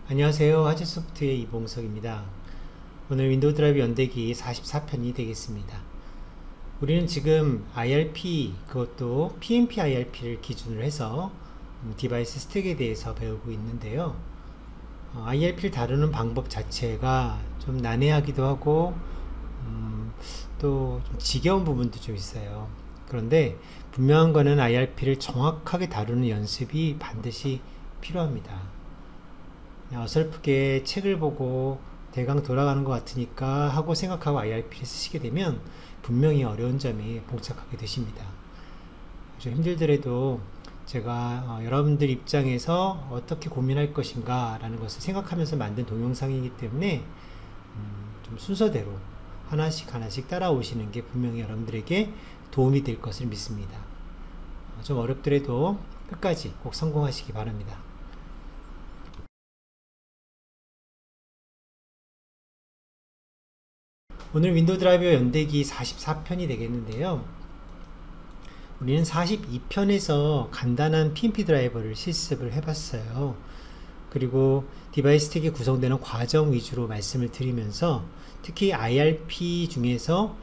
안녕하세요. 하즈소프트의 이봉석입니다. 오늘 윈도우 드라이브 연대기 44편이 되겠습니다. 우리는 지금 IRP, 그것도 PNP IRP를 기준으로 해서 디바이스 스택에 대해서 배우고 있는데요. IRP를 다루는 방법 자체가 좀 난해하기도 하고 또 좀 지겨운 부분도 좀 있어요. 그런데 분명한 거는 IRP를 정확하게 다루는 연습이 반드시 필요합니다. 그냥 어설프게 책을 보고 대강 돌아가는 것 같으니까 하고 생각하고 IRP를 쓰시게 되면 분명히 어려운 점이 봉착하게 되십니다. 좀 힘들더라도 제가 여러분들 입장에서 어떻게 고민할 것인가 라는 것을 생각하면서 만든 동영상이기 때문에 좀 순서대로 하나씩 따라오시는 게 분명히 여러분들에게 도움이 될 것을 믿습니다. 좀 어렵더라도 끝까지 꼭 성공하시기 바랍니다. 오늘 윈도우 드라이버 연대기 44편이 되겠는데요. 우리는 42편에서 간단한 PNP 드라이버를 실습을 해봤어요. 그리고 디바이스 스택이 구성되는 과정 위주로 말씀을 드리면서 특히 IRP 중에서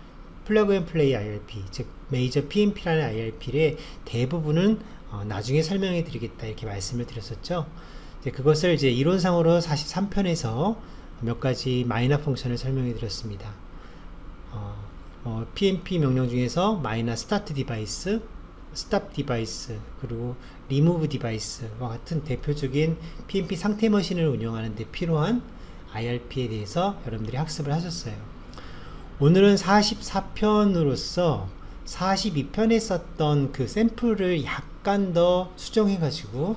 플러그 앤 플레이 IRP, 즉 메이저 PNP라는 IRP의 대부분은 나중에 설명해 드리겠다 이렇게 말씀을 드렸었죠. 그것을 이제 이론상으로 43편에서 몇 가지 마이너 펑션을 설명해 드렸습니다. PNP 명령 중에서 마이너 스타트 디바이스, 스탑 디바이스, 그리고 리무브 디바이스와 같은 대표적인 PNP 상태 머신을 운영하는 데 필요한 IRP에 대해서 여러분들이 학습을 하셨어요. 오늘은 44편으로서 42편에 썼던 그 샘플을 약간 더 수정해 가지고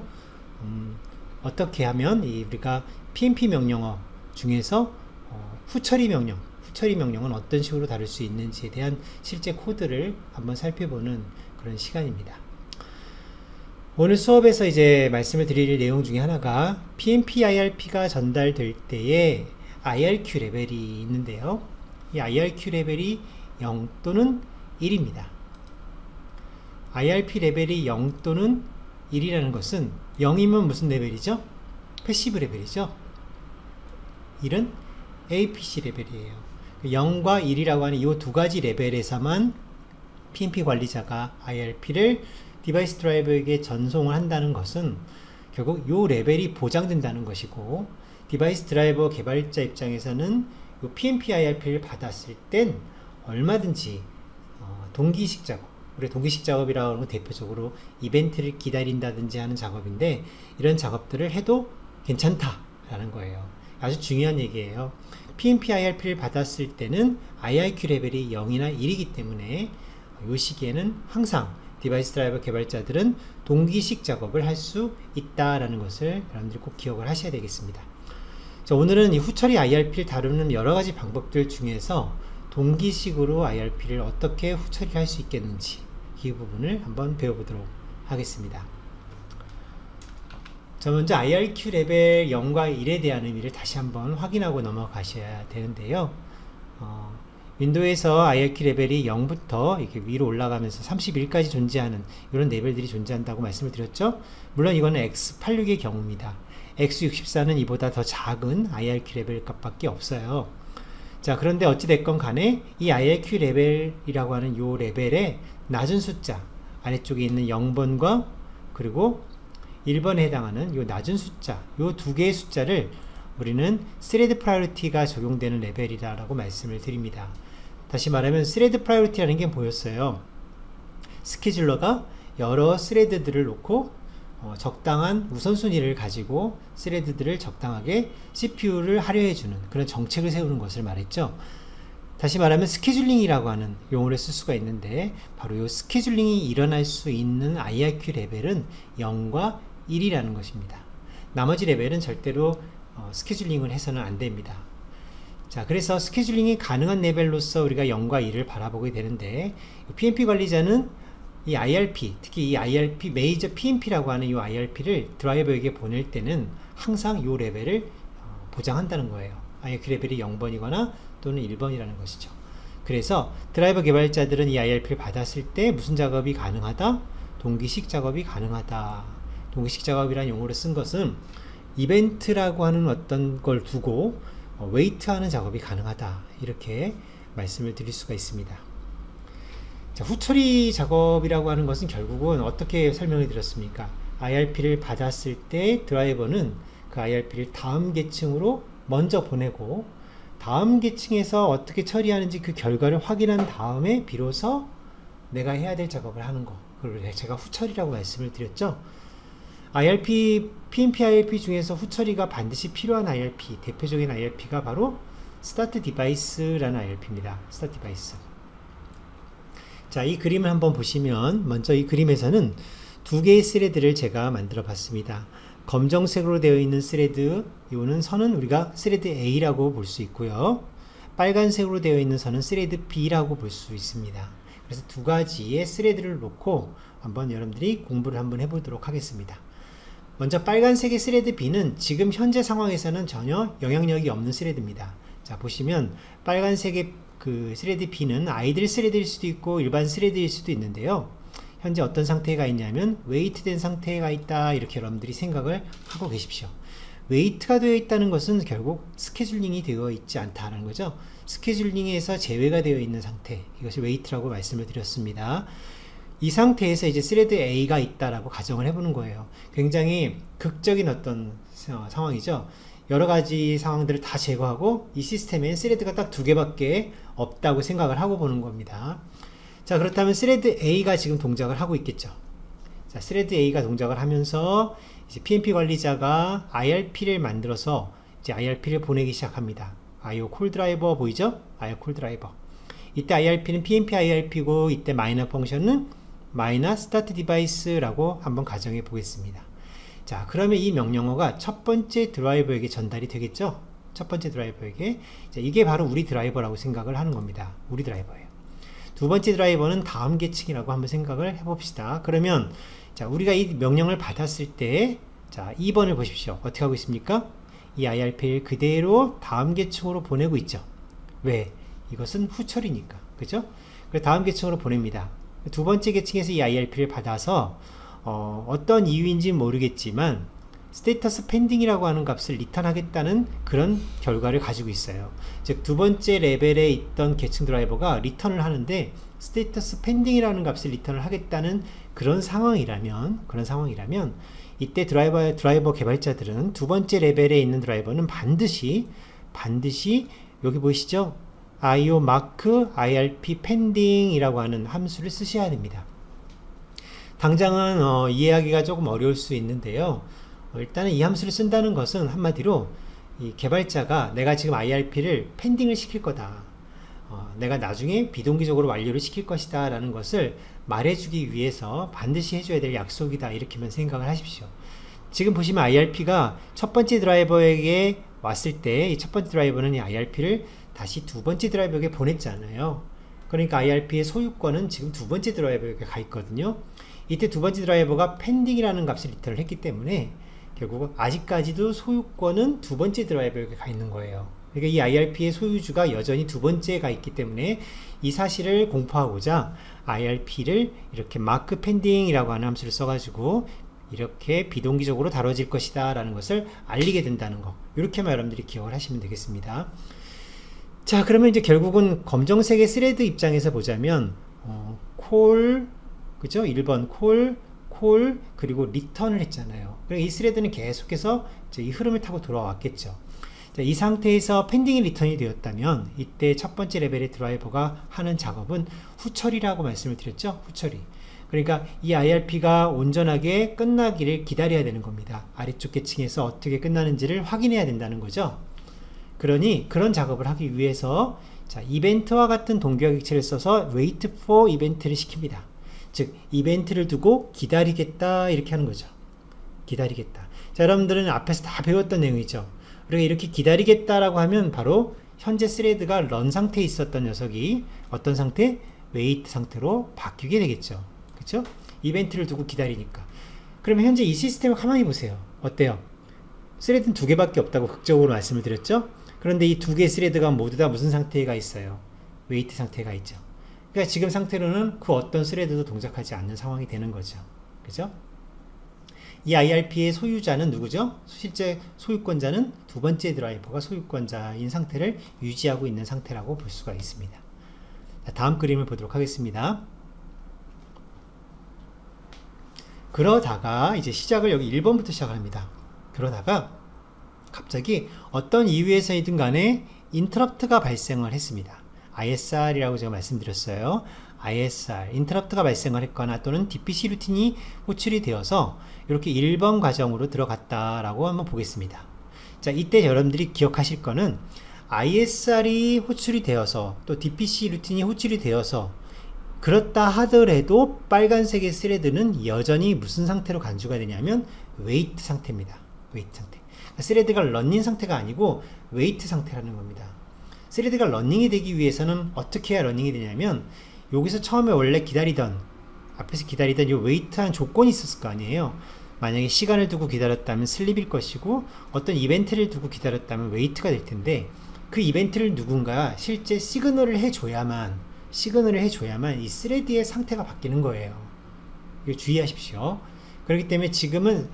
어떻게 하면 우리가 PNP 명령어 중에서 후처리 명령은 어떤 식으로 다룰 수 있는지에 대한 실제 코드를 한번 살펴보는 그런 시간입니다. 오늘 수업에서 이제 말씀을 드릴 내용 중에 하나가 PNP IRP가 전달될 때에 IRQ 레벨이 있는데요. 이 IRQ 레벨이 0 또는 1입니다. IRP 레벨이 0 또는 1이라는 것은 0이면 무슨 레벨이죠? 패시브 레벨이죠. 1은 APC 레벨이에요. 0과 1이라고 하는 이 두 가지 레벨에서만 PNP 관리자가 IRP를 디바이스 드라이버에게 전송을 한다는 것은 결국 이 레벨이 보장된다는 것이고, 디바이스 드라이버 개발자 입장에서는 이 PNP IRP를 받았을 땐 얼마든지 동기식 작업, 우리 동기식 작업이라고 하는 건 대표적으로 이벤트를 기다린다든지 하는 작업인데, 이런 작업들을 해도 괜찮다라는 거예요. 아주 중요한 얘기예요. PNP IRP를 받았을 때는 IRQ 레벨이 0이나 1이기 때문에 이 시기에는 항상 디바이스 드라이버 개발자들은 동기식 작업을 할 수 있다라는 것을 여러분들이 꼭 기억을 하셔야 되겠습니다. 자, 오늘은 이 후처리 IRP를 다루는 여러가지 방법들 중에서 동기식으로 IRP를 어떻게 후처리를 할 수 있겠는지 이 부분을 한번 배워보도록 하겠습니다. 자, 먼저 IRQ 레벨 0과 1에 대한 의미를 다시 한번 확인하고 넘어가셔야 되는데요. 윈도우에서 IRQ 레벨이 0부터 이렇게 위로 올라가면서 31까지 존재하는 이런 레벨들이 존재한다고 말씀을 드렸죠. 물론 이거는 X86의 경우입니다. X64는 이보다 더 작은 IRQ 레벨 값밖에 없어요. 자, 그런데 어찌됐건 간에 이 IRQ 레벨이라고 하는 이 레벨의 낮은 숫자, 아래쪽에 있는 0번과 그리고 1번에 해당하는 이 낮은 숫자, 이 두 개의 숫자를 우리는 스레드 프라이어리티가 적용되는 레벨이라고 말씀을 드립니다. 다시 말하면 스레드 프라이어리티라는 게 뭐였어요? 스케줄러가 여러 스레드들을 놓고 적당한 우선순위를 가지고 스레드들을 적당하게 CPU를 할애해주는 그런 정책을 세우는 것을 말했죠. 다시 말하면 스케줄링이라고 하는 용어를 쓸 수가 있는데, 바로 이 스케줄링이 일어날 수 있는 IRQ 레벨은 0과 1이라는 것입니다. 나머지 레벨은 절대로 스케줄링을 해서는 안 됩니다. 자, 그래서 스케줄링이 가능한 레벨로서 우리가 0과 1을 바라보게 되는데, PNP 관리자는 이 IRP, 특히 이 IRP 메이저 PNP라고 하는 이 IRP를 드라이버에게 보낼 때는 항상 이 레벨을 보장한다는 거예요. IRQ 레벨이 0번이거나 또는 1번이라는 것이죠. 그래서 드라이버 개발자들은 이 IRP를 받았을 때 무슨 작업이 가능하다? 동기식 작업이 가능하다. 동기식 작업이라는 용어를 쓴 것은 이벤트라고 하는 어떤 걸 두고 웨이트하는 작업이 가능하다, 이렇게 말씀을 드릴 수가 있습니다. 자, 후처리 작업이라고 하는 것은 결국은 어떻게 설명을 드렸습니까? IRP를 받았을 때 드라이버는 그 IRP를 다음 계층으로 먼저 보내고, 다음 계층에서 어떻게 처리하는지 그 결과를 확인한 다음에 비로소 내가 해야 될 작업을 하는 거, 그걸 제가 후처리라고 말씀을 드렸죠. IRP, PNP IRP 중에서 후처리가 반드시 필요한 IRP, 대표적인 IRP가 바로 스타트 디바이스라는 IRP입니다. 스타트 디바이스. 자, 이 그림을 한번 보시면, 먼저 이 그림에서는 두 개의 스레드를 제가 만들어 봤습니다. 검정색으로 되어 있는 스레드, 이거는 선은 우리가 스레드 A라고 볼 수 있고요. 빨간색으로 되어 있는 선은 스레드 B라고 볼 수 있습니다. 그래서 두 가지의 스레드를 놓고 한번 여러분들이 공부를 한번 해보도록 하겠습니다. 먼저 빨간색의 스레드 B는 지금 현재 상황에서는 전혀 영향력이 없는 스레드입니다. 자, 보시면 빨간색의 그 스레드 B는 아이들 스레드일 수도 있고 일반 스레드일 수도 있는데요. 현재 어떤 상태가 있냐면 웨이트된 상태가 있다, 이렇게 여러분들이 생각을 하고 계십시오. 웨이트가 되어 있다는 것은 결국 스케줄링이 되어 있지 않다는 거죠. 스케줄링에서 제외가 되어 있는 상태, 이것이 웨이트라고 말씀을 드렸습니다. 이 상태에서 이제 스레드 A가 있다라고 가정을 해보는 거예요. 굉장히 극적인 어떤 상황이죠. 여러 가지 상황들을 다 제거하고 이 시스템엔 스레드가 딱 두 개밖에 없다고 생각을 하고 보는 겁니다. 자, 그렇다면 스레드 A가 지금 동작을 하고 있겠죠. 자, 스레드 A가 동작을 하면서 이제 PNP 관리자가 IRP를 만들어서 이제 IRP를 보내기 시작합니다. IO 콜 드라이버 보이죠? IO 콜 드라이버. 이때 IRP는 PNP IRP고, 이때 마이너 펑션은 마이너 스타트 디바이스라고 한번 가정해 보겠습니다. 자, 그러면 이 명령어가 첫 번째 드라이버에게 전달이 되겠죠? 첫 번째 드라이버에게. 자, 이게 바로 우리 드라이버라고 생각을 하는 겁니다. 우리 드라이버예요. 두 번째 드라이버는 다음 계층이라고 한번 생각을 해봅시다. 그러면 자, 우리가 이 명령을 받았을 때, 자, 2번을 보십시오. 어떻게 하고 있습니까? 이 IRP를 그대로 다음 계층으로 보내고 있죠. 왜? 이것은 후처리니까. 그죠? 그래서 다음 계층으로 보냅니다. 두 번째 계층에서 이 IRP를 받아서 어떤 이유인지는 모르겠지만 스테이터스 펜딩이라고 하는 값을 리턴하겠다는 그런 결과를 가지고 있어요. 즉, 두 번째 레벨에 있던 계층 드라이버가 리턴을 하는데 스테이터스 펜딩이라는 값을 리턴을 하겠다는 그런 상황이라면 이때 드라이버 개발자들은 두 번째 레벨에 있는 드라이버는 반드시 여기 보이시죠? IO 마크 IRP 펜딩이라고 하는 함수를 쓰셔야 됩니다. 당장은 이해하기가 조금 어려울 수 있는데요. 일단은 이 함수를 쓴다는 것은 한마디로 이 개발자가 내가 지금 IRP를 펜딩을 시킬 거다, 내가 나중에 비동기적으로 완료를 시킬 것이다 라는 것을 말해주기 위해서 반드시 해줘야 될 약속이다, 이렇게만 생각을 하십시오. 지금 보시면 IRP가 첫 번째 드라이버에게 왔을 때 이 첫 번째 드라이버는 이 IRP를 다시 두 번째 드라이버에게 보냈잖아요. 그러니까 IRP의 소유권은 지금 두 번째 드라이버에게 가 있거든요. 이때 두 번째 드라이버가 펜딩이라는 값을 리턴을 했기 때문에 결국 아직까지도 소유권은 두 번째 드라이버에게 가 있는 거예요. 그러니까 이 IRP의 소유주가 여전히 두 번째에 가 있기 때문에 이 사실을 공포하고자 IRP를 이렇게 마크 펜딩이라고 하는 함수를 써가지고 이렇게 비동기적으로 다뤄질 것이다 라는 것을 알리게 된다는 거, 이렇게만 여러분들이 기억을 하시면 되겠습니다. 자, 그러면 이제 결국은 검정색의 스레드 입장에서 보자면 콜, 그죠? 1번 콜, 그리고 리턴을 했잖아요. 그러니까 이 스레드는 계속해서 이제 이 흐름을 타고 돌아왔겠죠. 자, 이 상태에서 펜딩이 리턴이 되었다면 이때 첫 번째 레벨의 드라이버가 하는 작업은 후처리라고 말씀을 드렸죠. 후처리. 그러니까 이 IRP가 온전하게 끝나기를 기다려야 되는 겁니다. 아래쪽 계층에서 어떻게 끝나는지를 확인해야 된다는 거죠. 그러니 그런 작업을 하기 위해서 자, 이벤트와 같은 동기화 객체를 써서 wait for 이벤트를 시킵니다. 즉, 이벤트를 두고 기다리겠다, 이렇게 하는 거죠. 기다리겠다. 자, 여러분들은 앞에서 다 배웠던 내용이죠. 그리고 이렇게 기다리겠다라고 하면 바로 현재 스레드가 런 상태에 있었던 녀석이 어떤 상태? 웨이트 상태로 바뀌게 되겠죠. 그렇죠? 이벤트를 두고 기다리니까. 그러면 현재 이 시스템을 가만히 보세요. 어때요? 스레드는 두 개밖에 없다고 극적으로 말씀을 드렸죠? 그런데 이 두 개의 스레드가 모두 다 무슨 상태가 있어요? 웨이트 상태가 있죠. 그러니까 지금 상태로는 그 어떤 스레드도 동작하지 않는 상황이 되는 거죠. 그죠? 이 IRP의 소유자는 누구죠? 실제 소유권자는 두 번째 드라이버가 소유권자인 상태를 유지하고 있는 상태라고 볼 수가 있습니다. 자, 다음 그림을 보도록 하겠습니다. 그러다가 이제 시작을 여기 1번부터 시작합니다. 그러다가 갑자기 어떤 이유에서이든 간에 인터럽트가 발생을 했습니다. ISR이라고 제가 말씀드렸어요. ISR, 인터럽트가 발생을 했거나 또는 DPC 루틴이 호출이 되어서 이렇게 1번 과정으로 들어갔다라고 한번 보겠습니다. 자, 이때 여러분들이 기억하실 거는 ISR이 호출이 되어서 또 DPC 루틴이 호출이 되어서 그렇다 하더라도 빨간색의 스레드는 여전히 무슨 상태로 간주가 되냐면 웨이트 상태입니다. 웨이트 상태. 스레드가 러닝 상태가 아니고 웨이트 상태라는 겁니다. 스레드가 러닝이 되기 위해서는 어떻게 해야 러닝이 되냐면 여기서 처음에 원래 앞에서 기다리던 이 웨이트한 조건이 있었을 거 아니에요. 만약에 시간을 두고 기다렸다면 슬립일 것이고 어떤 이벤트를 두고 기다렸다면 웨이트가 될 텐데 그 이벤트를 누군가 실제 시그널을 해줘야만 이 스레드의 상태가 바뀌는 거예요. 이거 주의하십시오. 그렇기 때문에 지금은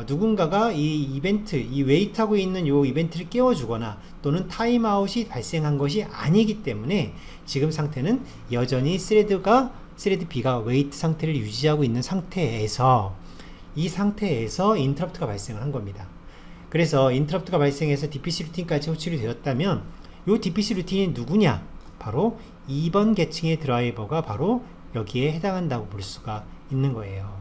누군가가 이 이벤트, 이 웨이트하고 있는 이 이벤트를 깨워주거나 또는 타임아웃이 발생한 것이 아니기 때문에 지금 상태는 여전히 스레드 B가 웨이트 상태를 유지하고 있는 상태에서 이 상태에서 인터럽트가 발생을 한 겁니다. 그래서 인터럽트가 발생해서 DPC 루틴까지 호출이 되었다면 이 DPC 루틴이 누구냐? 바로 2번 계층의 드라이버가 바로 여기에 해당한다고 볼 수가 있는 거예요.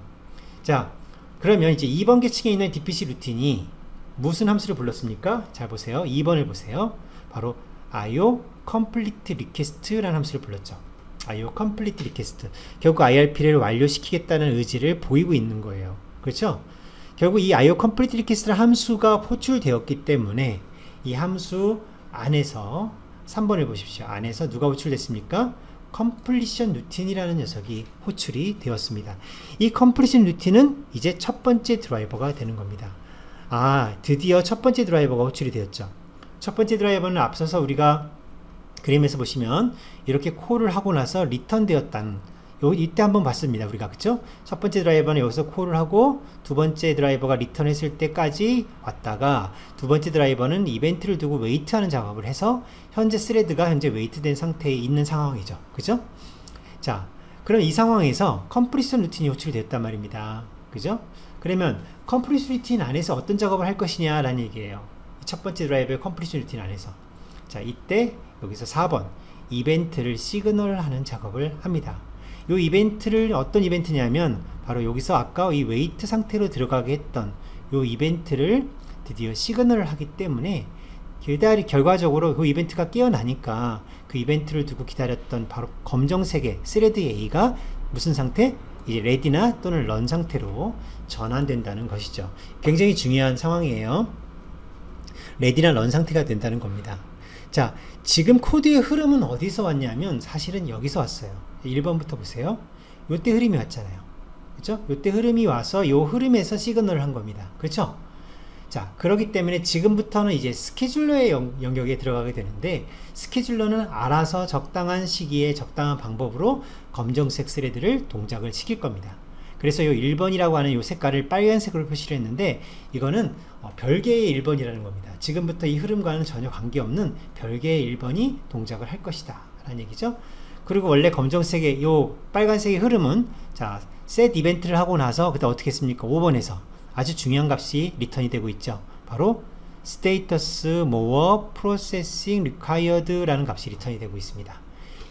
자, 그러면 이제 2번 계층에 있는 DPC 루틴이 무슨 함수를 불렀습니까? 잘 보세요. 2번을 보세요. 바로 IO complete request라는 함수를 불렀죠. IO complete request. 결국 IRP를 완료시키겠다는 의지를 보이고 있는 거예요. 그렇죠? 결국 이 IO complete request라는 함수가 호출되었기 때문에 이 함수 안에서 3번을 보십시오. 안에서 누가 호출됐습니까? completion routine이라는 녀석이 호출이 되었습니다. 이 completion routine은 이제 첫 번째 드라이버가 되는 겁니다. 드디어 첫 번째 드라이버가 호출이 되었죠. 첫 번째 드라이버는 앞서서 우리가 그림에서 보시면 이렇게 콜을 하고 나서 리턴 되었다는 이때 한번 봤습니다. 우리가 그쵸? 첫 번째 드라이버는 여기서 콜을 하고 두 번째 드라이버가 리턴했을 때까지 왔다가 두 번째 드라이버는 이벤트를 두고 웨이트하는 작업을 해서 현재 스레드가 현재 웨이트된 상태에 있는 상황이죠. 그죠? 자, 그럼 이 상황에서 컴프리션 루틴이 호출이 됐단 말입니다. 그죠? 그러면 컴프리션 루틴 안에서 어떤 작업을 할 것이냐 라는 얘기예요. 첫 번째 드라이버의 컴프리션 루틴 안에서. 자, 이때 여기서 4번 이벤트를 시그널하는 작업을 합니다. 이 이벤트를 어떤 이벤트냐면 바로 여기서 아까 이 웨이트 상태로 들어가게 했던 이 이벤트를 드디어 시그널을 하기 때문에 결과적으로 그 이벤트가 깨어나니까 그 이벤트를 두고 기다렸던 바로 검정색의 스레드 A가 무슨 상태? 이제 레디나 또는 런 상태로 전환된다는 것이죠. 굉장히 중요한 상황이에요. 레디나 런 상태가 된다는 겁니다. 자, 지금 코드의 흐름은 어디서 왔냐면 사실은 여기서 왔어요. 1번부터 보세요. 요때 흐름이 왔잖아요. 그렇죠? 요때 흐름이 와서 요 흐름에서 시그널을 한 겁니다. 그렇죠? 자, 그렇기 때문에 지금부터는 이제 스케줄러의 영역에 들어가게 되는데 스케줄러는 알아서 적당한 시기에 적당한 방법으로 검정색 스레드를 동작을 시킬 겁니다. 그래서 요 1번이라고 하는 요 색깔을 빨간색으로 표시를 했는데 이거는 별개의 1번이라는 겁니다. 지금부터 이 흐름과는 전혀 관계없는 별개의 1번이 동작을 할 것이다 라는 얘기죠. 그리고 원래 검정색의 요 빨간색의 흐름은 자, set 이벤트를 하고 나서 그때 어떻게 했습니까? 5번에서 아주 중요한 값이 리턴이 되고 있죠. 바로 status more processing required 라는 값이 리턴이 되고 있습니다.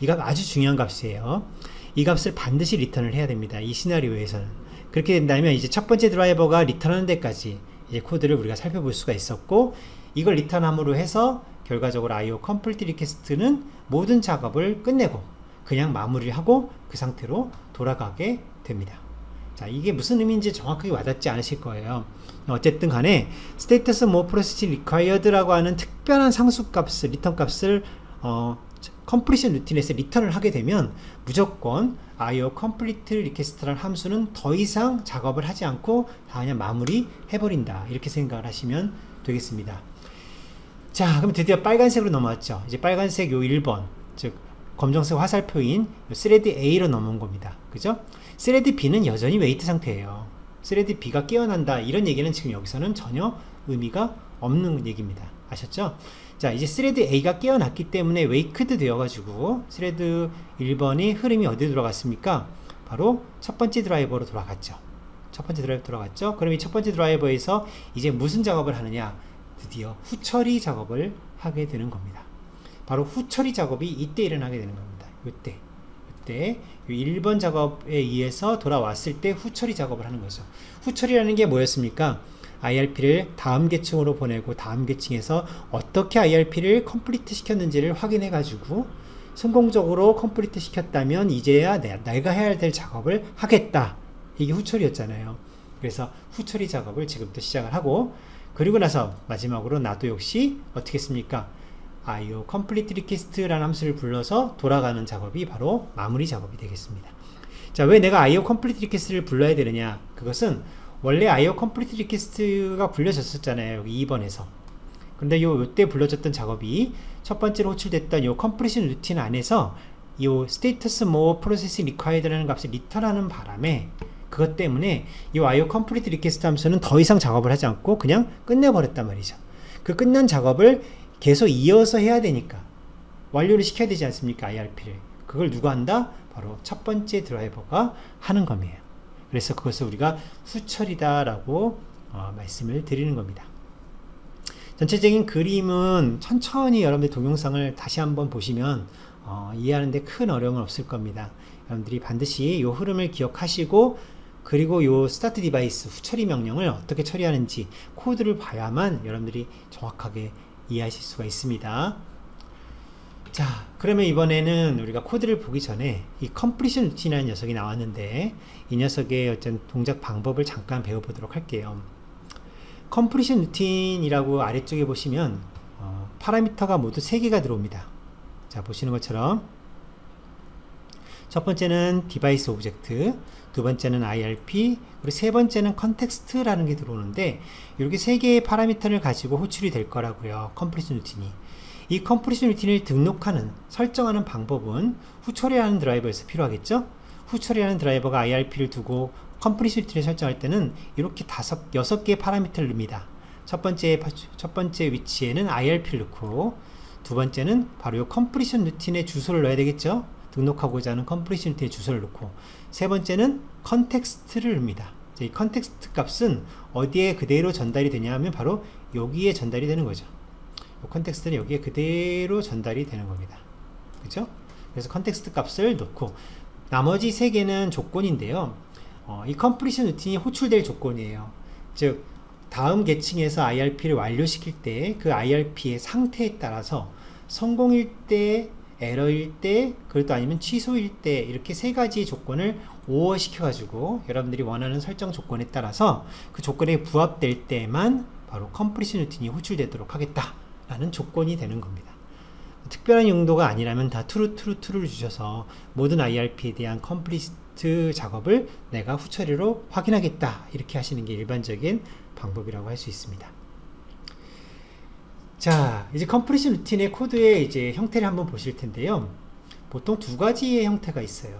이 값 아주 중요한 값이에요. 이 값을 반드시 리턴을 해야 됩니다. 이 시나리오에서는. 그렇게 된다면 이제 첫 번째 드라이버가 리턴하는 데까지 이제 코드를 우리가 살펴볼 수가 있었고 이걸 리턴함으로 해서 결과적으로 IO complete request는 모든 작업을 끝내고 그냥 마무리를 하고 그 상태로 돌아가게 됩니다. 자, 이게 무슨 의미인지 정확하게 와닿지 않으실 거예요. 어쨌든 간에 status more processing required라고 하는 특별한 상수값을 리턴 값을 completion 루틴에서 리턴을 하게 되면 무조건 IO complete request라는 함수는 더 이상 작업을 하지 않고 다 그냥 마무리 해버린다 이렇게 생각을 하시면 되겠습니다. 자, 그럼 드디어 빨간색으로 넘어왔죠. 이제 빨간색 요 1번 즉 검정색 화살표인 스레드 A로 넘어온 겁니다. 그죠? 스레드 B는 여전히 웨이트 상태예요. 스레드 B가 깨어난다 이런 얘기는 지금 여기서는 전혀 의미가 없는 얘기입니다. 아셨죠? 자, 이제 스레드 A가 깨어났기 때문에 웨이크드 되어가지고 스레드 1번이 흐름이 어디로 돌아갔습니까? 바로 첫 번째 드라이버로 돌아갔죠. 첫 번째 드라이버 돌아갔죠. 그럼 이 첫 번째 드라이버에서 이제 무슨 작업을 하느냐? 드디어 후처리 작업을 하게 되는 겁니다. 바로 후처리 작업이 이때 일어나게 되는 겁니다. 이때 1번 작업에 의해서 돌아왔을 때 후처리 작업을 하는 거죠. 후처리라는 게 뭐였습니까? IRP를 다음 계층으로 보내고 다음 계층에서 어떻게 IRP를 컴플리트 시켰는지를 확인해 가지고 성공적으로 컴플리트 시켰다면 이제야 내가 해야 될 작업을 하겠다. 이게 후처리였잖아요. 그래서 후처리 작업을 지금부터 시작을 하고, 그리고 나서 마지막으로 나도 역시 어떻게 했습니까? IO complete request라는 함수를 불러서 돌아가는 작업이 바로 마무리 작업이 되겠습니다. 자, 왜 내가 IO complete request를 불러야 되느냐? 그것은 원래 IO complete request가 불려졌었잖아요. 여기 2번에서. 근데 요때 불러졌던 작업이 첫 번째로 호출됐던 요 completion 루틴 안에서 요 status more processing required라는 값을 리턴하는 바람에, 그것 때문에 이 IO complete request 함수는 더 이상 작업을 하지 않고 그냥 끝내버렸단 말이죠. 그 끝난 작업을 계속 이어서 해야 되니까 완료를 시켜야 되지 않습니까? IRP를. 그걸 누가 한다? 바로 첫 번째 드라이버가 하는 겁니다. 그래서 그것을 우리가 후처리다 라고 말씀을 드리는 겁니다. 전체적인 그림은 천천히 여러분들 동영상을 다시 한번 보시면 이해하는데 큰 어려움은 없을 겁니다. 여러분들이 반드시 이 흐름을 기억하시고, 그리고 이 스타트 디바이스 후처리 명령을 어떻게 처리하는지 코드를 봐야만 여러분들이 정확하게 이해하실 수가 있습니다. 자, 그러면 이번에는 우리가 코드를 보기 전에 이 컴플리션 루틴이라는 녀석이 나왔는데, 이 녀석의 어떤 동작 방법을 잠깐 배워보도록 할게요. 컴플리션 루틴이라고 아래쪽에 보시면 파라미터가 모두 3개가 들어옵니다. 자, 보시는 것처럼 첫 번째는 디바이스 오브젝트, 두 번째는 IRP, 그리고 세 번째는 컨텍스트라는 게 들어오는데, 이렇게 3개의 파라미터를 가지고 호출이 될 거라고요. 컴플리션 루틴이. 이 컴플리션 루틴을 등록하는, 설정하는 방법은 후처리라는 드라이버에서 필요하겠죠? 후처리라는 드라이버가 IRP를 두고 컴플리션 루틴을 설정할 때는 이렇게 6개의 파라미터를 넣습니다. 첫 번째 위치에는 IRP를 넣고, 두 번째는 바로 이 컴플리션 루틴의 주소를 넣어야 되겠죠? 등록하고자 하는 컴플리션 루틴의 주소를 넣고, 세 번째는 컨텍스트를 넣습니다. 이 컨텍스트 값은 어디에 그대로 전달이 되냐 하면 바로 여기에 전달이 되는 거죠. 이 컨텍스트는 여기에 그대로 전달이 되는 겁니다. 그죠? 그래서 컨텍스트 값을 넣고, 나머지 3개는 조건인데요. 이 컴플리션 루틴이 호출될 조건이에요. 즉, 다음 계층에서 IRP를 완료시킬 때 그 IRP의 상태에 따라서 성공일 때, 에러일 때, 그것도 아니면 취소일 때, 이렇게 3가지 조건을 오어 시켜가지고 여러분들이 원하는 설정 조건에 따라서 그 조건에 부합될 때만 바로 컴플리션 루틴이 호출되도록 하겠다라는 조건이 되는 겁니다. 특별한 용도가 아니라면 다 true를 주셔서 모든 IRP에 대한 컴플리트 작업을 내가 후처리로 확인하겠다, 이렇게 하시는 게 일반적인 방법이라고 할 수 있습니다. 자, 이제 컴플리션 루틴의 코드의 이제 형태를 한번 보실 텐데요. 보통 2가지의 형태가 있어요.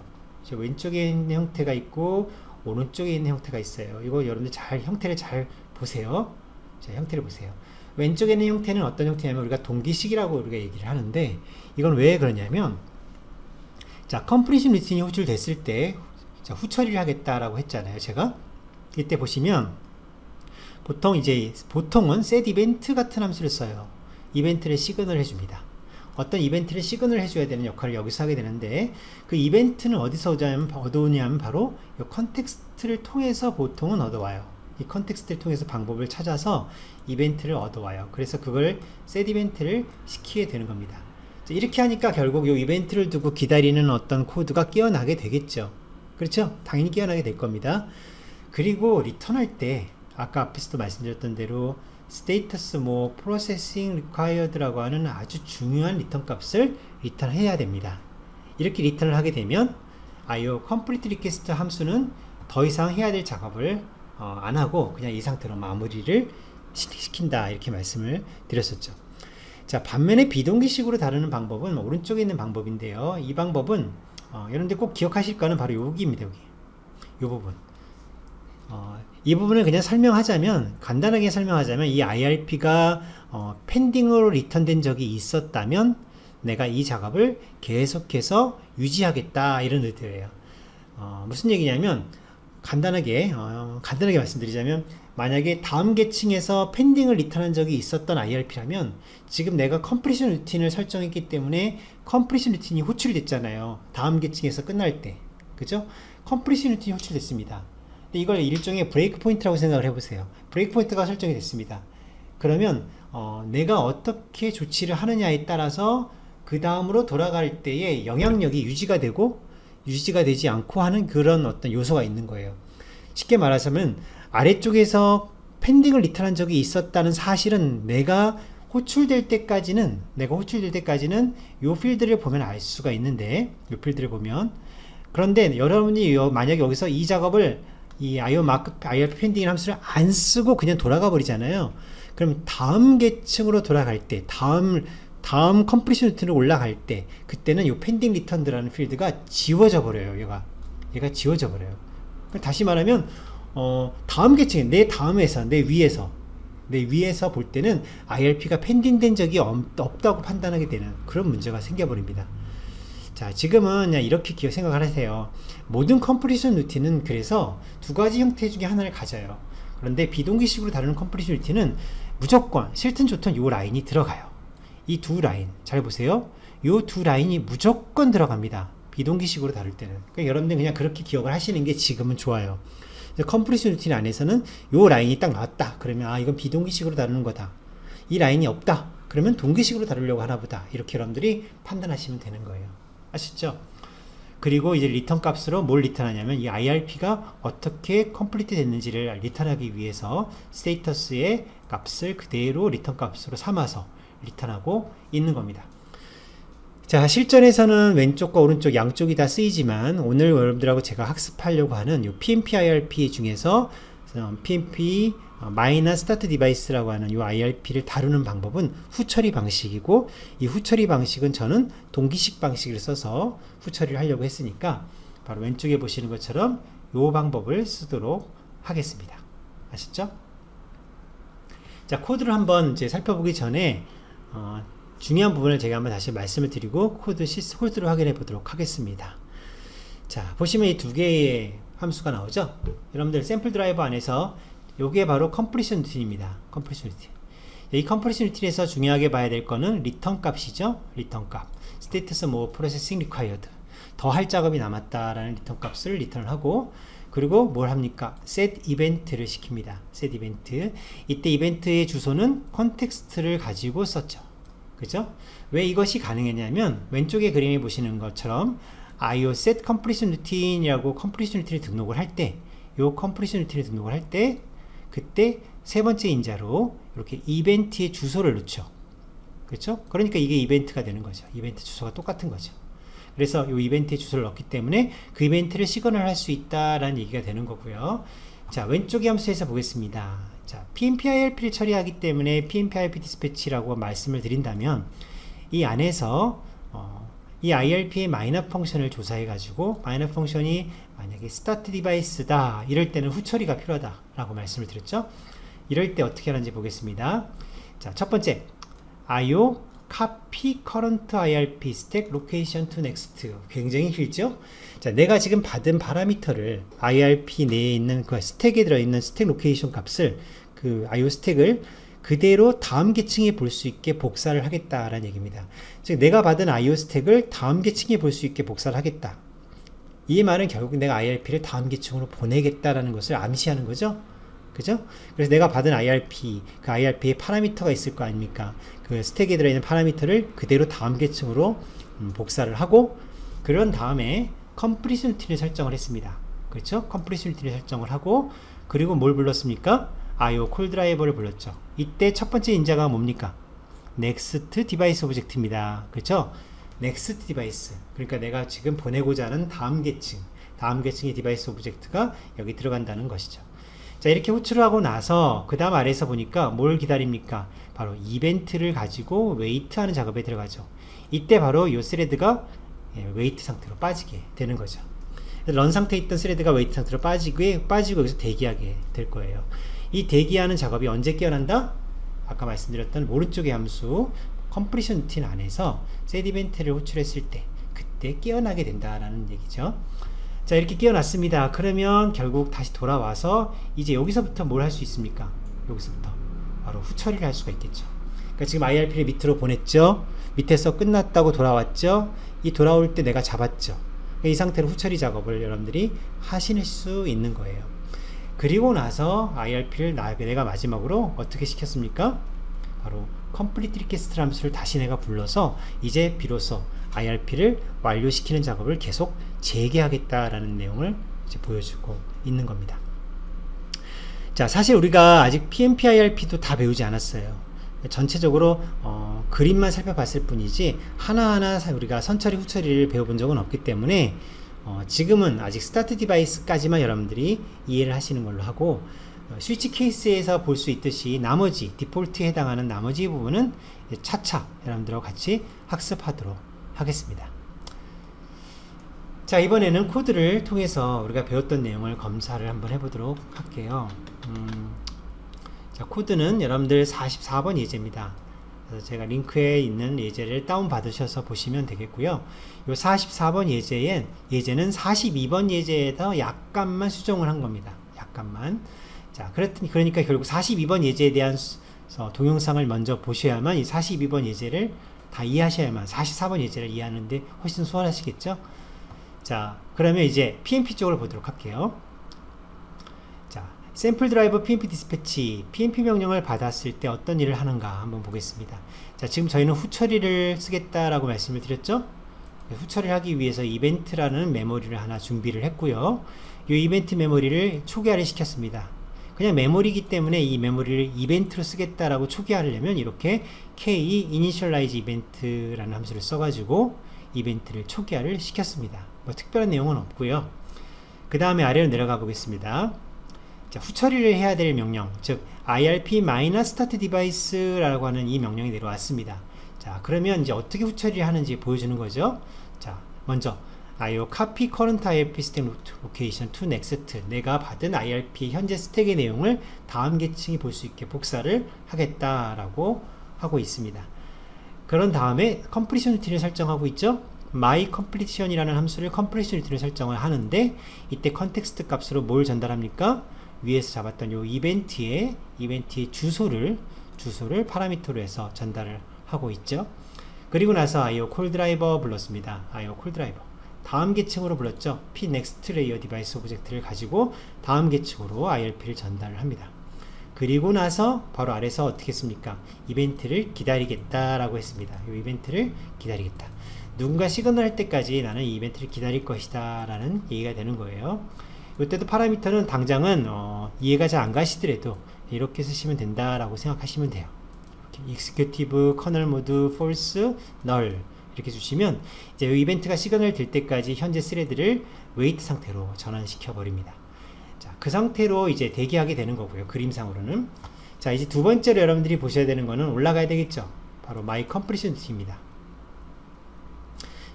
왼쪽에 있는 형태가 있고 오른쪽에 있는 형태가 있어요. 이거 여러분들 형태를 잘 보세요. 자, 형태를 보세요. 왼쪽에 있는 형태는 어떤 형태냐면 우리가 동기식이라고 우리가 얘기를 하는데, 이건 왜 그러냐면, 자, 컴플리션 루틴이 호출됐을 때 후처리를 하겠다라고 했잖아요. 제가 이때 보시면 보통은 set 이벤트 같은 함수를 써요. 이벤트를 시그널 해줍니다. 어떤 이벤트를 시그널 해줘야 되는 역할을 여기서 하게 되는데, 그 이벤트는 어디서 얻어오냐면 바로 이 컨텍스트를 통해서 보통은 얻어와요. 이 컨텍스트를 통해서 방법을 찾아서 이벤트를 얻어와요. 그래서 그걸 set 이벤트를 시키게 되는 겁니다. 이렇게 하니까 결국 이 이벤트를 두고 기다리는 어떤 코드가 깨어나게 되겠죠. 그렇죠? 당연히 깨어나게 될 겁니다. 그리고 리턴할 때 아까 앞에서도 말씀드렸던 대로 status more processing required라고 하는 아주 중요한 리턴 값을 리턴해야 됩니다. 이렇게 리턴을 하게 되면 IO complete request 함수는 더 이상 해야 될 작업을 안 하고 그냥 이 상태로 마무리를 시킨다, 이렇게 말씀을 드렸었죠. 자, 반면에 비동기식으로 다루는 방법은 오른쪽에 있는 방법인데요. 이 방법은 여러분들 꼭 기억하실 거는 바로 여기입니다. 여기 이 부분. 이 부분을 그냥 설명하자면, 간단하게 설명하자면, 이 IRP가 펜딩으로 리턴된 적이 있었다면 내가 이 작업을 계속해서 유지하겠다, 이런 의도예요. 무슨 얘기냐면, 간단하게 말씀드리자면, 만약에 다음 계층에서 펜딩을 리턴한 적이 있었던 IRP라면 지금 내가 컴플리션 루틴을 설정했기 때문에 컴플리션 루틴이 호출이 됐잖아요. 다음 계층에서 끝날 때, 그죠? 컴플리션 루틴이 호출됐습니다. 근데 이걸 일종의 브레이크 포인트라고 생각을 해보세요. 브레이크 포인트가 설정이 됐습니다. 그러면 내가 어떻게 조치를 하느냐에 따라서 그 다음으로 돌아갈 때의 영향력이 유지가 되고 유지가 되지 않고 하는 그런 어떤 요소가 있는 거예요. 쉽게 말하자면 아래쪽에서 펜딩을 리턴한 적이 있었다는 사실은 내가 호출될 때까지는 요 필드를 보면 알 수가 있는데, 요 필드를 보면, 그런데 여러분이 만약에 여기서 이 작업을 이 IRP 펜딩 함수를 안 쓰고 그냥 돌아가 버리잖아요. 그럼 다음 계층으로 돌아갈 때, 다음 컴플리션 루틴으로 올라갈 때, 그때는 요 펜딩 리턴드라는 필드가 지워져 버려요. 얘가 지워져 버려요. 다시 말하면 다음 계층에, 내 다음에서, 내 위에서 볼 때는 IRP가 펜딩된 적이 없다고 판단하게 되는 그런 문제가 생겨버립니다. 자, 지금은 그냥 이렇게 생각을 하세요. 모든 컴플리션 루틴은 그래서 두 가지 형태 중에 하나를 가져요. 그런데 비동기식으로 다루는 컴플리션 루틴은 무조건 싫든 좋든 요 라인이 들어가요. 이 두 라인, 잘 보세요. 요 두 라인이 무조건 들어갑니다. 비동기식으로 다룰 때는. 그러니까 여러분들 그냥 그렇게 기억을 하시는 게 지금은 좋아요. 컴플리션 루틴 안에서는 요 라인이 딱 나왔다 그러면 이건 비동기식으로 다루는 거다. 이 라인이 없다 그러면 동기식으로 다루려고 하나 보다. 이렇게 여러분들이 판단하시면 되는 거예요. 아시죠? 그리고 이제 리턴 값으로 뭘 리턴하냐면 이 IRP가 어떻게 컴플리트 됐는지를 리턴하기 위해서 스테이터스의 값을 그대로 리턴 값으로 삼아서 리턴하고 있는 겁니다. 자, 실전에서는 왼쪽과 오른쪽 양쪽이 다 쓰이지만 오늘 여러분들하고 제가 학습하려고 하는 이 PMP IRP 중에서 PMP 마이너 스타트 디바이스라고 하는 이 IRP를 다루는 방법은 후처리 방식이고, 이 후처리 방식은 저는 동기식 방식을 써서 후처리를 하려고 했으니까 바로 왼쪽에 보시는 것처럼 이 방법을 쓰도록 하겠습니다. 아시죠? 자, 코드를 한번 이제 살펴보기 전에 중요한 부분을 제가 한번 다시 말씀을 드리고 코드를 확인해 보도록 하겠습니다. 자, 보시면 이 두 개의 함수가 나오죠? 여러분들 샘플 드라이버 안에서 요게 바로 컴플리션 루틴입니다. 컴플리션 루틴. 이 컴플리션 루틴에서 중요하게 봐야 될 거는 리턴 값이죠. 리턴 값. 스테이터스 뭐 프로세싱 리콰이어드. 더 할 작업이 남았다라는 리턴 값을 리턴을 하고, 그리고 뭘 합니까? set 이벤트를 시킵니다. set 이벤트. 이때 이벤트의 주소는 컨텍스트를 가지고 썼죠. 그죠? 왜 이것이 가능했냐면 왼쪽에 그림에 보시는 것처럼 IO set completion routine이라고 completion routine을 등록을 할 때, 요 completion routine을 등록을 할 때 그때 세 번째 인자로 이렇게 이벤트의 주소를 넣죠. 그렇죠? 그러니까 이게 이벤트가 되는 거죠. 이벤트 주소가 똑같은 거죠. 그래서 이 이벤트의 주소를 넣기 때문에 그 이벤트를 시그널 할 수 있다라는 얘기가 되는 거고요. 자, 왼쪽의 함수에서 보겠습니다. 자, PMP IRP를 처리하기 때문에 PMP IRP 디스패치라고 말씀을 드린다면 이 안에서 이 IRP의 마이너 펑션을 조사해 가지고 마이너 펑션이 만약에 스타트 디바이스다 이럴 때는 후처리가 필요하다 라고 말씀을 드렸죠. 이럴 때 어떻게 하는지 보겠습니다. 자, 첫 번째 IO copy current IRP stack location to next. 굉장히 길죠? 자, 내가 지금 받은 파라미터를 IRP 내에 있는 그 스택에 들어있는 스택 로케이션 값을 그 IO 스택을 그대로 다음 계층에 볼 수 있게 복사를 하겠다라는 얘기입니다. 즉 내가 받은 IO 스택을 다음 계층에 볼 수 있게 복사를 하겠다. 이 말은 결국 내가 IRP를 다음 계층으로 보내겠다라는 것을 암시하는 거죠. 그죠? 그래서 내가 받은 IRP, 그 IRP의 파라미터가 있을 거 아닙니까? 그 스택에 들어있는 파라미터를 그대로 다음 계층으로 복사를 하고, 그런 다음에 컴플리션 루틴을 설정을 했습니다. 그렇죠? 컴플리션 루틴을 설정을 하고, 그리고 뭘 불렀습니까? IO 콜 드라이버를 불렀죠. 이때 첫 번째 인자가 뭡니까? next device 오브젝트입니다. 그렇죠? next device. 그러니까 내가 지금 보내고자 하는 다음 계층의 디바이스 오브젝트가 여기 들어간다는 것이죠. 자, 이렇게 호출을 하고 나서 그 다음 아래에서 보니까 뭘 기다립니까? 바로 이벤트를 가지고 웨이트 하는 작업에 들어가죠. 이때 바로 이 스레드가 웨이트 상태로 빠지게 되는 거죠. 런 상태에 있던 스레드가 웨이트 상태로 빠지고 여기서 대기하게 될 거예요. 이 대기하는 작업이 언제 깨어난다? 아까 말씀드렸던 오른쪽의 함수 컴플리션 루틴 안에서 셋 이벤트를 호출했을 때 그때 깨어나게 된다라는 얘기죠. 자, 이렇게 깨어났습니다. 그러면 결국 다시 돌아와서 이제 여기서부터 뭘 할 수 있습니까? 여기서부터 바로 후처리를 할 수가 있겠죠. 그러니까 지금 IRP를 밑으로 보냈죠. 밑에서 끝났다고 돌아왔죠. 이 돌아올 때 내가 잡았죠. 이 상태로 후처리 작업을 여러분들이 하실 수 있는 거예요. 그리고 나서 IRP를 내가 마지막으로 어떻게 시켰습니까? 바로 complete request 함수를 다시 내가 불러서 이제 비로소 IRP를 완료시키는 작업을 계속 재개하겠다라는 내용을 이제 보여주고 있는 겁니다. 자, 사실 우리가 아직 PMP IRP도 다 배우지 않았어요. 전체적으로 그림만 살펴봤을 뿐이지 하나하나 우리가 선처리 후처리를 배워본 적은 없기 때문에 지금은 아직 스타트 디바이스까지만 여러분들이 이해를 하시는 걸로 하고, 스위치 케이스에서 볼 수 있듯이 나머지 디폴트에 해당하는 나머지 부분은 차차 여러분들하고 같이 학습하도록 하겠습니다. 자, 이번에는 코드를 통해서 우리가 배웠던 내용을 검사를 한번 해보도록 할게요. 자, 코드는 여러분들 44번 예제입니다. 그래서 제가 링크에 있는 예제를 다운 받으셔서 보시면 되겠고요. 요 44번 예제는 42번 예제에서 약간만 수정을 한 겁니다. 약간만. 자, 그러니까 결국 42번 예제에 대한 동영상을 먼저 보셔야만 이 42번 예제를 다 이해하셔야만 44번 예제를 이해하는데 훨씬 수월하시겠죠? 자, 그러면 이제 PMP 쪽을 보도록 할게요. 자, 샘플 드라이버 PMP 디스패치, PMP 명령을 받았을 때 어떤 일을 하는가 한번 보겠습니다. 자, 지금 저희는 후처리를 쓰겠다라고 말씀을 드렸죠? 후처리를 하기 위해서 이벤트라는 메모리를 하나 준비를 했고요. 이 이벤트 메모리를 초기화를 시켰습니다. 그냥 메모리이기 때문에 이 메모리를 이벤트로 쓰겠다라고 초기화하려면 이렇게 k initialize event라는 함수를 써가지고 이벤트를 초기화를 시켰습니다. 뭐 특별한 내용은 없고요. 그 다음에 아래로 내려가 보겠습니다. 자, 후처리를 해야 될 명령, 즉 irp-start device라고 하는 이 명령이 내려왔습니다. 자, 그러면 이제 어떻게 후처리를 하는지 보여주는 거죠. 자, 먼저 IO copy current IRP stack location to next, 내가 받은 IRP 현재 스택의 내용을 다음 계층이 볼 수 있게 복사를 하겠다라고 하고 있습니다. 그런 다음에 completion 루틴을 설정하고 있죠. my completion이라는 함수를 completion 루틴을 설정을 하는데, 이때 컨텍스트 값으로 뭘 전달합니까? 위에서 잡았던 요 이벤트의 주소를 파라미터로 해서 전달을 하고 있죠. 그리고 나서 IO call driver 불렀습니다. IO call driver. 다음 계층으로 불렀죠. p next layer device 오브젝트를 가지고 다음 계층으로 IRP를 전달을 합니다. 그리고 나서 바로 아래서 어떻게 했습니까? 이벤트를 기다리겠다라고 했습니다. 이 이벤트를 기다리겠다. 누군가 시그널 할 때까지 나는 이 이벤트를 기다릴 것이다 라는 얘기가 되는 거예요. 이때도 파라미터는 당장은 이해가 잘 안 가시더라도 이렇게 쓰시면 된다라고 생각하시면 돼요. executive kernel mode false null 이렇게 주시면 이제 이 이벤트가 시그널 될 때까지 현재 스레드를 웨이트 상태로 전환시켜 버립니다. 자, 그 상태로 이제 대기하게 되는 거고요. 그림상으로는. 자, 이제 두 번째로 여러분들이 보셔야 되는 거는 올라가야 되겠죠. 바로 my completion 루틴입니다.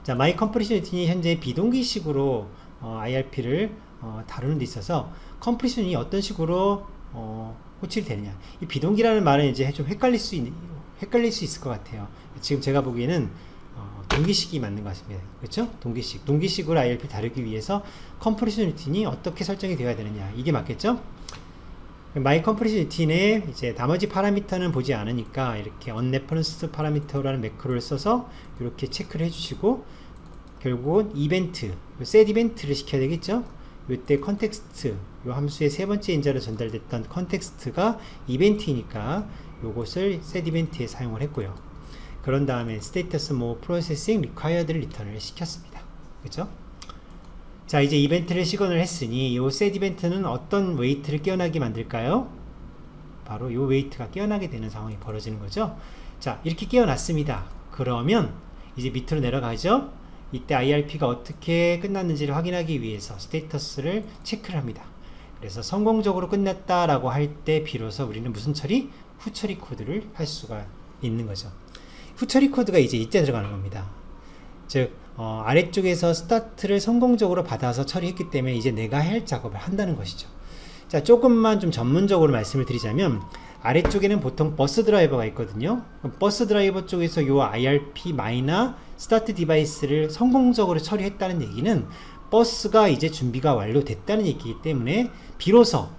자, my completion 루틴이 현재 비동기식으로 IRP를 다루는 데 있어서 completion이 어떤 식으로 호출이 되느냐. 이 비동기라는 말은 이제 좀 헷갈릴 수 있을 것 같아요. 지금 제가 보기에는 동기식이 맞는 것 같습니다. 그렇죠? 동기식으로 IRP 다루기 위해서 컴프레션 루틴이 어떻게 설정이 되어야 되느냐, 이게 맞겠죠? my 컴프레션 루틴에 이제 나머지 파라미터는 보지 않으니까 이렇게 unreferenced 파라미터라는 매크로를 써서 이렇게 체크를 해주시고, 결국은 이벤트, set 이벤트를 시켜야 되겠죠? 이때 컨텍스트, 이 함수의 세 번째 인자로 전달됐던 컨텍스트가 이벤트이니까 이것을 set 이벤트에 사용을 했고요. 그런 다음에 status more processing required를 리턴을 시켰습니다. 그죠? 자, 이제 이벤트를 시그널 했으니 이 set 이벤트는 어떤 웨이트를 깨어나게 만들까요? 바로 이 웨이트가 깨어나게 되는 상황이 벌어지는 거죠. 자, 이렇게 깨어났습니다. 그러면 이제 밑으로 내려가죠. 이때 IRP가 어떻게 끝났는지를 확인하기 위해서 스테이터스를 체크를 합니다. 그래서 성공적으로 끝났다라고 할 때 비로소 우리는 무슨 처리? 후처리 코드를 할 수가 있는 거죠. 후처리 코드가 이제 이때 들어가는 겁니다. 즉 아래쪽에서 스타트를 성공적으로 받아서 처리했기 때문에 이제 내가 할 작업을 한다는 것이죠. 자, 조금만 좀 전문적으로 말씀을 드리자면 아래쪽에는 보통 버스 드라이버가 있거든요. 버스 드라이버 쪽에서 요 IRP 마이너 스타트 디바이스를 성공적으로 처리했다는 얘기는 버스가 이제 준비가 완료됐다는 얘기이기 때문에 비로소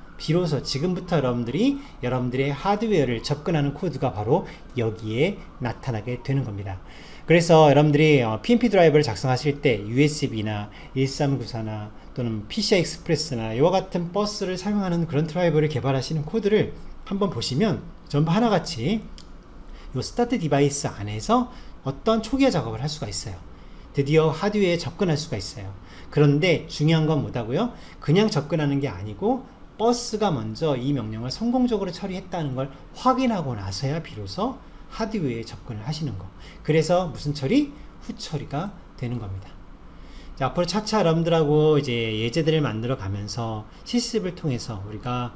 지금부터 여러분들의 하드웨어를 접근하는 코드가 바로 여기에 나타나게 되는 겁니다. 그래서 여러분들이 PNP 드라이버를 작성하실 때 USB나 1394나 또는 PCI 익스프레스나 이와 같은 버스를 사용하는 그런 드라이버를 개발하시는 코드를 한번 보시면 전부 하나같이 이 스타트 디바이스 안에서 어떤 초기화 작업을 할 수가 있어요. 드디어 하드웨어에 접근할 수가 있어요. 그런데 중요한 건 뭐다고요? 그냥 접근하는 게 아니고 버스가 먼저 이 명령을 성공적으로 처리했다는 걸 확인하고 나서야 비로소 하드웨어에 접근을 하시는 거. 그래서 무슨 처리? 후처리가 되는 겁니다. 자, 앞으로 차차 여러분들하고 이제 예제들을 만들어 가면서 실습을 통해서 우리가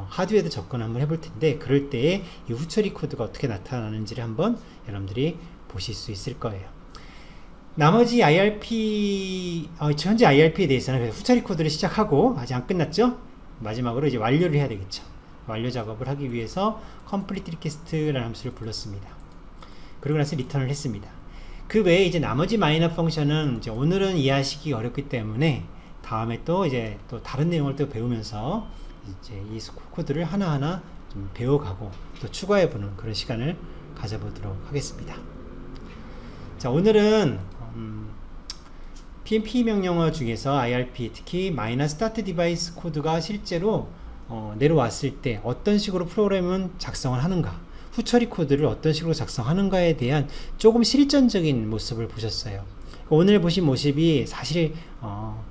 하드웨어도 접근 한번 해볼 텐데, 그럴 때에 이 후처리 코드가 어떻게 나타나는지를 한번 여러분들이 보실 수 있을 거예요. 나머지 IRP, 현재 IRP에 대해서는 후처리 코드를 시작하고 아직 안 끝났죠? 마지막으로 이제 완료를 해야 되겠죠. 완료 작업을 하기 위해서 complete request라는 함수를 불렀습니다. 그리고 나서 리턴을 했습니다. 그 외에 이제 나머지 마이너 펑션은 이제 오늘은 이해하시기 어렵기 때문에 다음에 또 다른 내용을 또 배우면서 이제 이 코드를 하나하나 좀 배워가고 또 추가해보는 그런 시간을 가져보도록 하겠습니다. 자, 오늘은 PNP 명령어 중에서 IRP, 특히 마이너 스타트 디바이스 코드가 실제로 내려왔을 때 어떤 식으로 프로그램은 작성을 하는가, 후처리 코드를 어떤 식으로 작성하는가에 대한 조금 실전적인 모습을 보셨어요. 오늘 보신 모습이 사실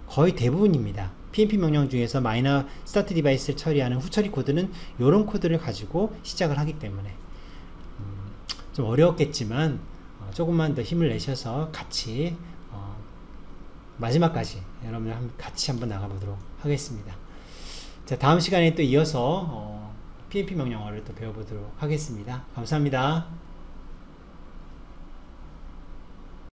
거의 대부분입니다. PNP 명령 중에서 마이너 스타트 디바이스를 처리하는 후처리 코드는 이런 코드를 가지고 시작을 하기 때문에 좀 어려웠겠지만 조금만 더 힘을 내셔서 같이 마지막까지 여러분들 같이 한번 나가보도록 하겠습니다. 자, 다음 시간에 또 이어서 PNP 명령어를 또 배워보도록 하겠습니다. 감사합니다.